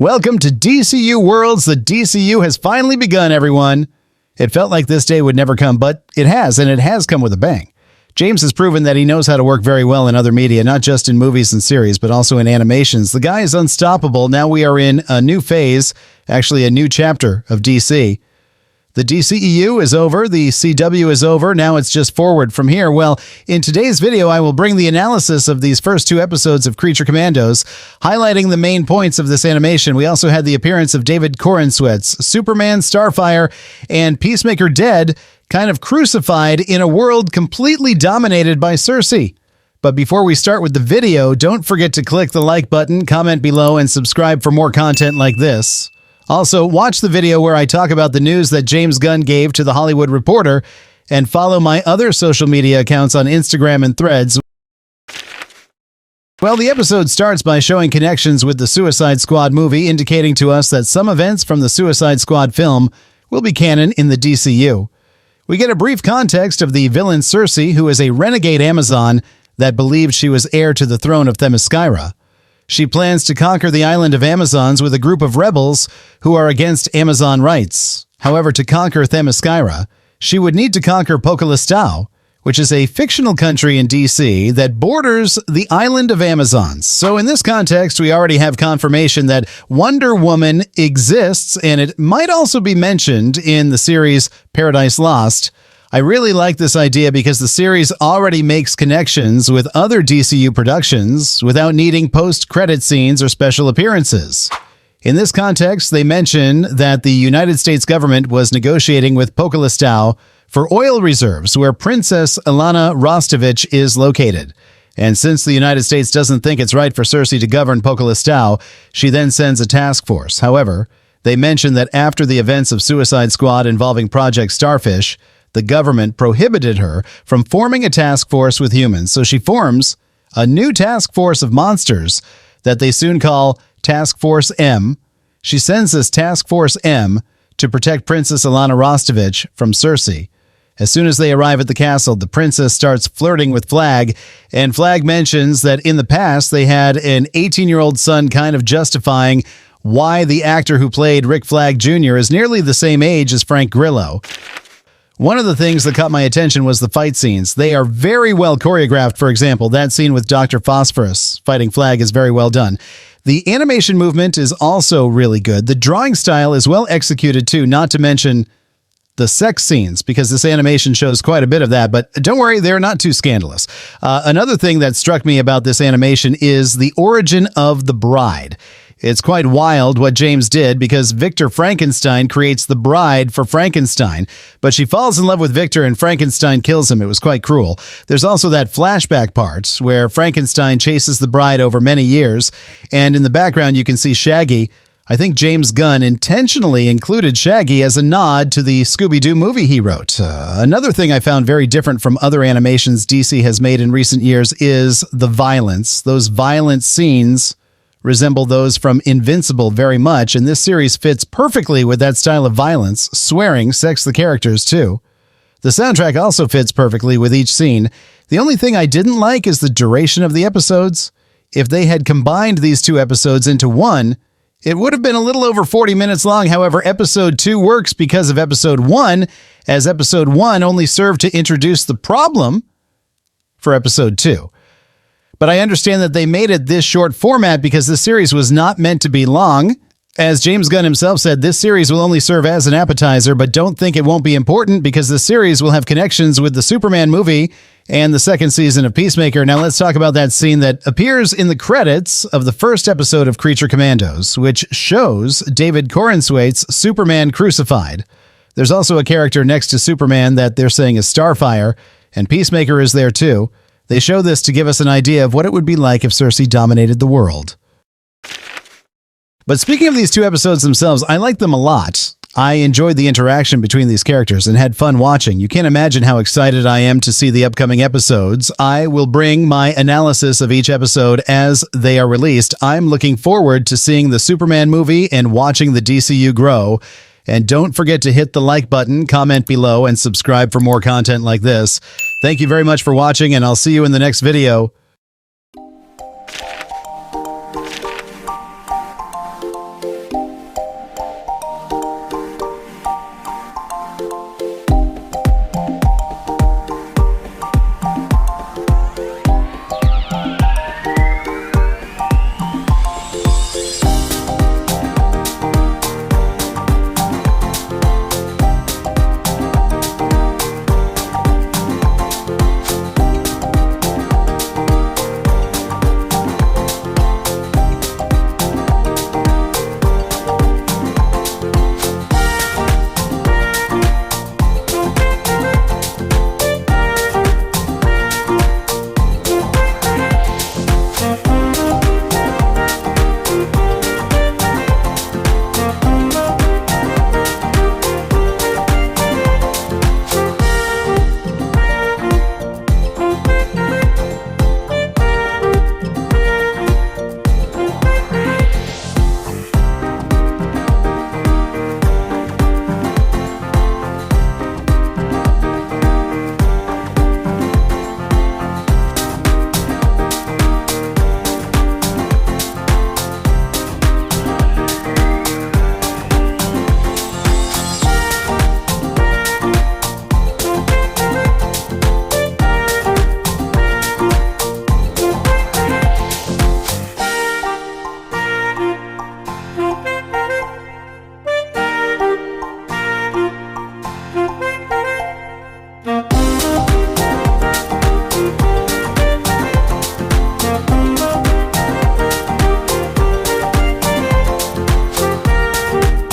Welcome to DCU Worlds. The DCU has finally begun, everyone. It felt like this day would never come, but it has, and it has come with a bang. James has proven that he knows how to work very well in other media, not just in movies and series, but also in animations. The guy is unstoppable. Now we are in a new phase, actually a new chapter of DC. The DCEU is over, the CW is over, now it's just forward from here. Well, in today's video, I will bring the analysis of these first two episodes of Creature Commandos, highlighting the main points of this animation. We also had the appearance of David Corenswet's Superman, Starfire, and Peacemaker dead, kind of crucified in a world completely dominated by Cersei. But before we start with the video, don't forget to click the like button, comment below, and subscribe for more content like this. Also, watch the video where I talk about the news that James Gunn gave to The Hollywood Reporter, and follow my other social media accounts on Instagram and Threads. Well, the episode starts by showing connections with the Suicide Squad movie, indicating to us that some events from the Suicide Squad film will be canon in the DCU. We get a brief context of the villain Cersei, who is a renegade Amazon that believed she was heir to the throne of Themyscira. She plans to conquer the island of Amazons with a group of rebels who are against Amazon rights. However, to conquer Themyscira, she would need to conquer Pokalistao, which is a fictional country in DC that borders the island of Amazons. So in this context, we already have confirmation that Wonder Woman exists, and it might also be mentioned in the series Paradise Lost. I really like this idea because the series already makes connections with other DCU productions without needing post-credit scenes or special appearances. In this context, they mention that the United States government was negotiating with Pokalistao for oil reserves where Princess Ilana Rostovich is located. And since the United States doesn't think it's right for Cersei to govern Pokalistao, she then sends a task force. However, they mention that after the events of Suicide Squad involving Project Starfish, the government prohibited her from forming a task force with humans, so she forms a new task force of monsters that they soon call Task Force M. She sends this Task Force M to protect Princess Ilana Rostovich from Cersei. As soon as they arrive at the castle, the princess starts flirting with Flag, and Flag mentions that in the past they had an 18-year-old son, kind of justifying why the actor who played Rick Flag Jr. is nearly the same age as Frank Grillo. One of the things that caught my attention was the fight scenes. They are very well choreographed. For example, that scene with Dr. Phosphorus fighting Flag is very well done. The animation movement is also really good. The drawing style is well executed too, not to mention the sex scenes, because this animation shows quite a bit of that, but don't worry, they're not too scandalous. Another thing that struck me about this animation is the origin of the bride. It's quite wild what James did, because Victor Frankenstein creates the bride for Frankenstein, but she falls in love with Victor and Frankenstein kills him. It was quite cruel. There's also that flashback part where Frankenstein chases the bride over many years, and in the background you can see Shaggy. I think James Gunn intentionally included Shaggy as a nod to the Scooby-Doo movie he wrote. Another thing I found very different from other animations DC has made in recent years is the violence. Those violent scenes resemble those from Invincible very much, and this series fits perfectly with that style of violence. Swearing sex the characters too. The soundtrack also fits perfectly with each scene. The only thing I didn't like is the duration of the episodes. If they had combined these two episodes into one, it would have been a little over 40 minutes long. However, episode 2 works because of episode 1, as episode 1 only served to introduce the problem for episode 2. But I understand that they made it this short format because this series was not meant to be long. As James Gunn himself said, this series will only serve as an appetizer, but don't think it won't be important because this series will have connections with the Superman movie and the second season of Peacemaker. Now let's talk about that scene that appears in the credits of the first episode of Creature Commandos, which shows David Corenswet's Superman crucified. There's also a character next to Superman that they're saying is Starfire, and Peacemaker is there too. They show this to give us an idea of what it would be like if Cersei dominated the world. But speaking of these two episodes themselves, I like them a lot. I enjoyed the interaction between these characters and had fun watching. You can't imagine how excited I am to see the upcoming episodes. I will bring my analysis of each episode as they are released. I'm looking forward to seeing the Superman movie and watching the DCU grow. And don't forget to hit the like button, comment below, and subscribe for more content like this. Thank you very much for watching, and I'll see you in the next video.